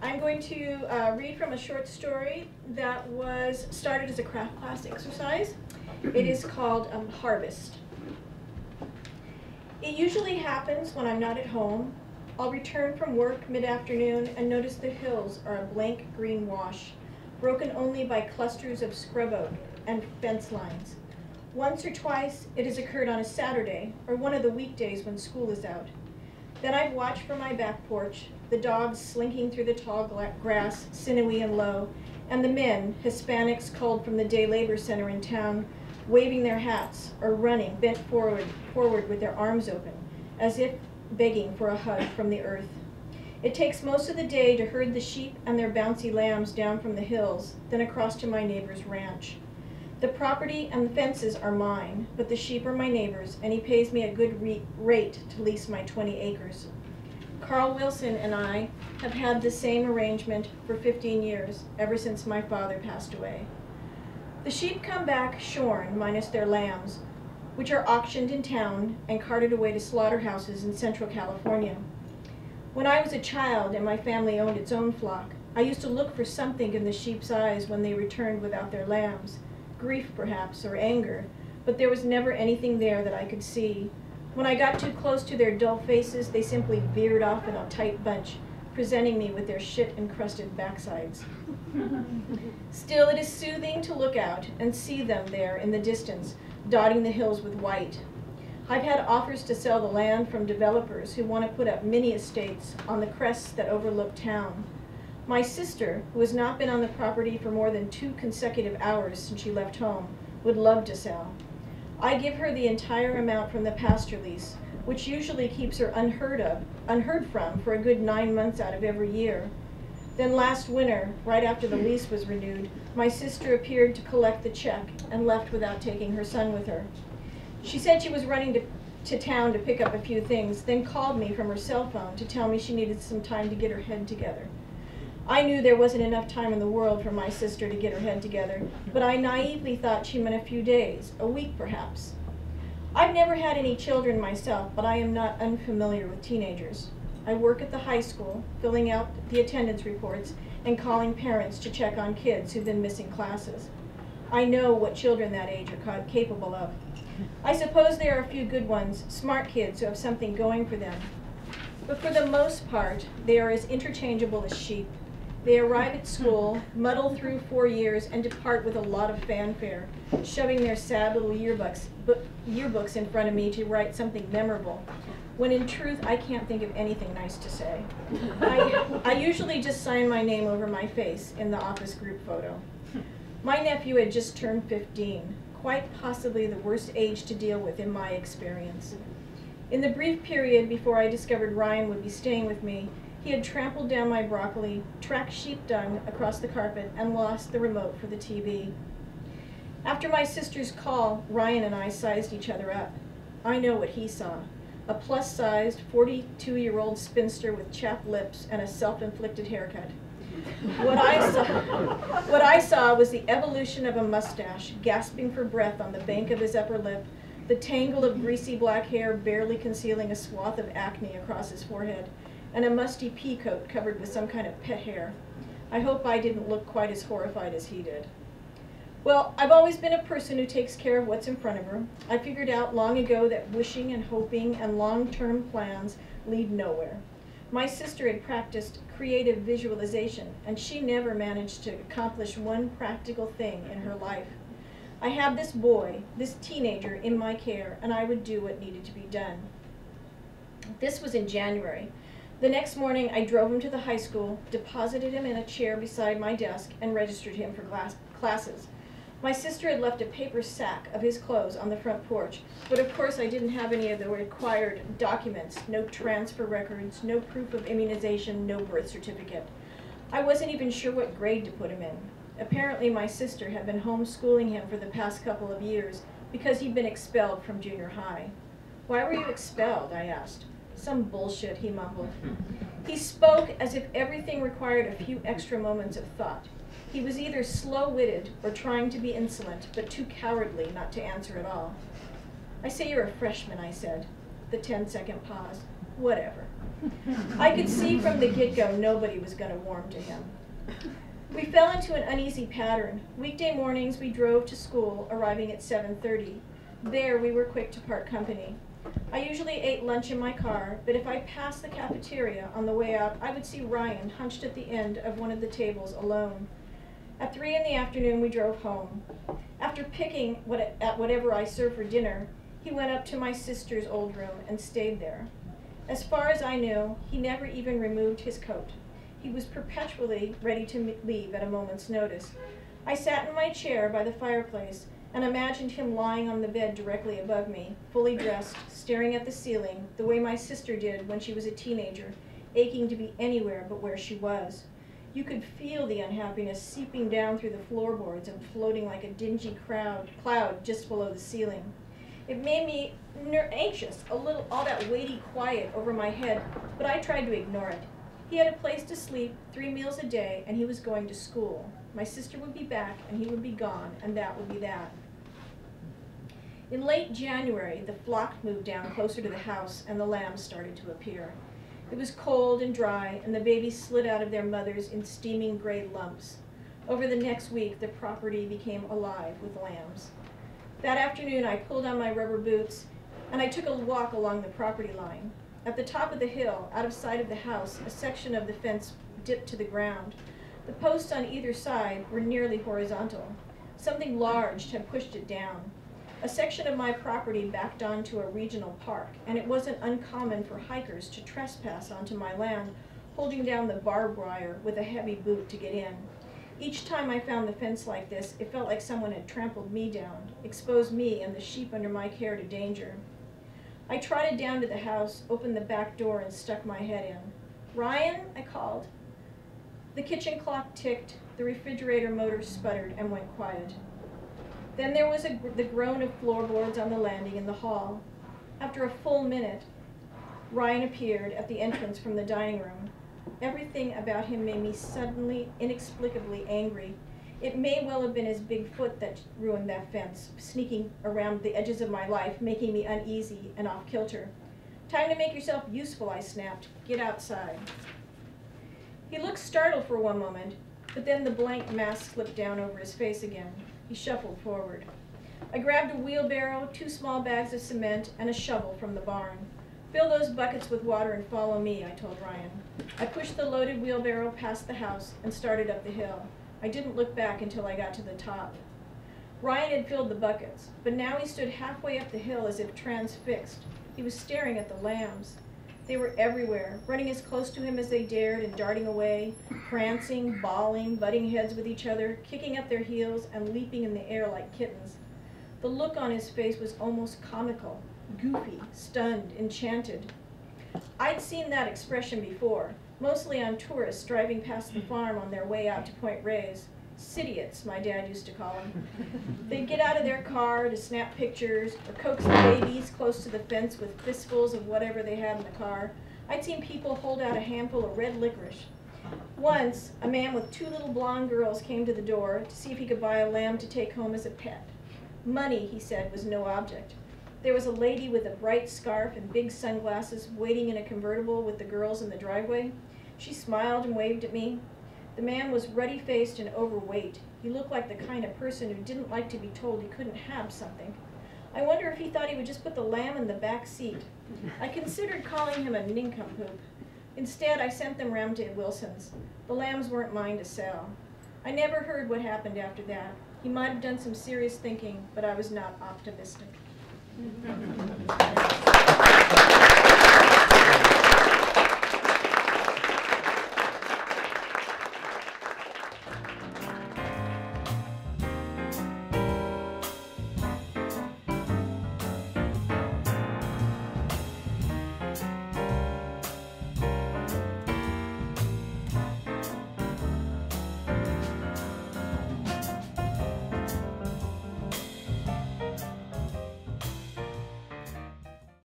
I'm going to read from a short story that was started as a craft class exercise. It is called Harvest. It usually happens when I'm not at home. I'll return from work mid-afternoon and notice the hills are a blank green wash, broken only by clusters of scrub oak and fence lines. Once or twice it has occurred on a Saturday or one of the weekdays when school is out. Then I've watched from my back porch, the dogs slinking through the tall grass, sinewy and low, and the men, Hispanics culled from the day labor center in town, waving their hats or running bent forward with their arms open, as if begging for a hug from the earth. It takes most of the day to herd the sheep and their bouncy lambs down from the hills, then across to my neighbor's ranch. The property and the fences are mine, but the sheep are my neighbor's, and he pays me a good rate to lease my 20 acres. Carl Wilson and I have had the same arrangement for 15 years, ever since my father passed away. The sheep come back shorn, minus their lambs, which are auctioned in town and carted away to slaughterhouses in Central California. When I was a child and my family owned its own flock, I used to look for something in the sheep's eyes when they returned without their lambs. Grief, perhaps, or anger, but there was never anything there that I could see. When I got too close to their dull faces, they simply veered off in a tight bunch, presenting me with their shit-encrusted backsides. Still, it is soothing to look out and see them there in the distance, dotting the hills with white. I've had offers to sell the land from developers who want to put up mini estates on the crests that overlook town. My sister, who has not been on the property for more than 2 consecutive hours since she left home, would love to sell. I give her the entire amount from the pasture lease, which usually keeps her unheard from for a good 9 months out of every year. Then last winter, right after the lease was renewed, my sister appeared to collect the check and left without taking her son with her. She said she was running to town to pick up a few things, then called me from her cell phone to tell me she needed some time to get her head together. I knew there wasn't enough time in the world for my sister to get her head together, but I naively thought she meant a few days, a week perhaps. I've never had any children myself, but I am not unfamiliar with teenagers. I work at the high school, filling out the attendance reports and calling parents to check on kids who've been missing classes. I know what children that age are capable of. I suppose there are a few good ones, smart kids who have something going for them. But for the most part, they are as interchangeable as sheep. They arrive at school, muddle through 4 years, and depart with a lot of fanfare, shoving their sad little yearbooks in front of me to write something memorable, when in truth I can't think of anything nice to say. I usually just sign my name over my face in the office group photo. My nephew had just turned 15, quite possibly the worst age to deal with in my experience. In the brief period before I discovered Ryan would be staying with me, he had trampled down my broccoli, tracked sheep dung across the carpet, and lost the remote for the TV. After my sister's call, Ryan and I sized each other up. I know what he saw. A plus-sized, 42-year-old spinster with chapped lips and a self-inflicted haircut. What I saw was the evolution of a mustache, gasping for breath on the bank of his upper lip, the tangle of greasy black hair barely concealing a swath of acne across his forehead, and a musty pea coat covered with some kind of pet hair. I hope I didn't look quite as horrified as he did. Well, I've always been a person who takes care of what's in front of her. I figured out long ago that wishing and hoping and long-term plans lead nowhere. My sister had practiced creative visualization, and she never managed to accomplish one practical thing in her life. I had this boy, this teenager, in my care, and I would do what needed to be done. This was in January. The next morning, I drove him to the high school, deposited him in a chair beside my desk, and registered him for classes. My sister had left a paper sack of his clothes on the front porch, but of course I didn't have any of the required documents, no transfer records, no proof of immunization, no birth certificate. I wasn't even sure what grade to put him in. Apparently my sister had been homeschooling him for the past couple of years because he'd been expelled from junior high. "Why were you expelled?" I asked. "Some bullshit," he mumbled. He spoke as if everything required a few extra moments of thought. He was either slow-witted or trying to be insolent, but too cowardly not to answer at all. "I say you're a freshman," I said. The 10-second pause. Whatever. I could see from the get-go nobody was going to warm to him. We fell into an uneasy pattern. Weekday mornings we drove to school, arriving at 7:30. There we were quick to part company. I usually ate lunch in my car, but if I passed the cafeteria on the way out, I would see Ryan hunched at the end of one of the tables alone. At 3 in the afternoon we drove home. After picking at whatever I served for dinner, he went up to my sister's old room and stayed there. As far as I knew, he never even removed his coat. He was perpetually ready to leave at a moment's notice. I sat in my chair by the fireplace and imagined him lying on the bed directly above me, fully dressed, staring at the ceiling, the way my sister did when she was a teenager, aching to be anywhere but where she was. You could feel the unhappiness seeping down through the floorboards and floating like a dingy cloud just below the ceiling. It made me anxious, all that weighty quiet over my head, but I tried to ignore it. He had a place to sleep, 3 meals a day, and he was going to school. My sister would be back, and he would be gone, and that would be that. In late January, the flock moved down closer to the house, and the lambs started to appear. It was cold and dry, and the babies slid out of their mothers in steaming gray lumps. Over the next week, the property became alive with lambs. That afternoon, I pulled on my rubber boots, and I took a walk along the property line. At the top of the hill, out of sight of the house, a section of the fence dipped to the ground. The posts on either side were nearly horizontal. Something large had pushed it down. A section of my property backed onto a regional park, and it wasn't uncommon for hikers to trespass onto my land, holding down the barbed wire with a heavy boot to get in. Each time I found the fence like this, it felt like someone had trampled me down, exposed me and the sheep under my care to danger. I trotted down to the house, opened the back door, and stuck my head in. "Ryan," I called. The kitchen clock ticked, the refrigerator motor sputtered and went quiet. Then there was the groan of floorboards on the landing in the hall. After a full minute, Ryan appeared at the entrance from the dining room. Everything about him made me suddenly, inexplicably angry. It may well have been his big foot that ruined that fence, sneaking around the edges of my life, making me uneasy and off kilter. "Time to make yourself useful," I snapped. "Get outside." He looked startled for one moment, but then the blank mask slipped down over his face again. He shuffled forward. I grabbed a wheelbarrow, 2 small bags of cement, and a shovel from the barn. "Fill those buckets with water and follow me," I told Ryan. I pushed the loaded wheelbarrow past the house and started up the hill. I didn't look back until I got to the top. Ryan had filled the buckets, but now he stood halfway up the hill as if transfixed. He was staring at the lambs. They were everywhere, running as close to him as they dared and darting away, prancing, bawling, butting heads with each other, kicking up their heels and leaping in the air like kittens. The look on his face was almost comical, goofy, stunned, enchanted. I'd seen that expression before, mostly on tourists driving past the farm on their way out to Point Reyes. Citiots, my dad used to call them. They'd get out of their car to snap pictures or coax the babies close to the fence with fistfuls of whatever they had in the car. I'd seen people hold out a handful of red licorice. Once, a man with 2 little blonde girls came to the door to see if he could buy a lamb to take home as a pet. Money, he said, was no object. There was a lady with a bright scarf and big sunglasses waiting in a convertible with the girls in the driveway. She smiled and waved at me. The man was ruddy-faced and overweight. He looked like the kind of person who didn't like to be told he couldn't have something. I wonder if he thought he would just put the lamb in the back seat. I considered calling him a nincompoop. Instead, I sent them round to Wilson's. The lambs weren't mine to sell. I never heard what happened after that. He might have done some serious thinking, but I was not optimistic.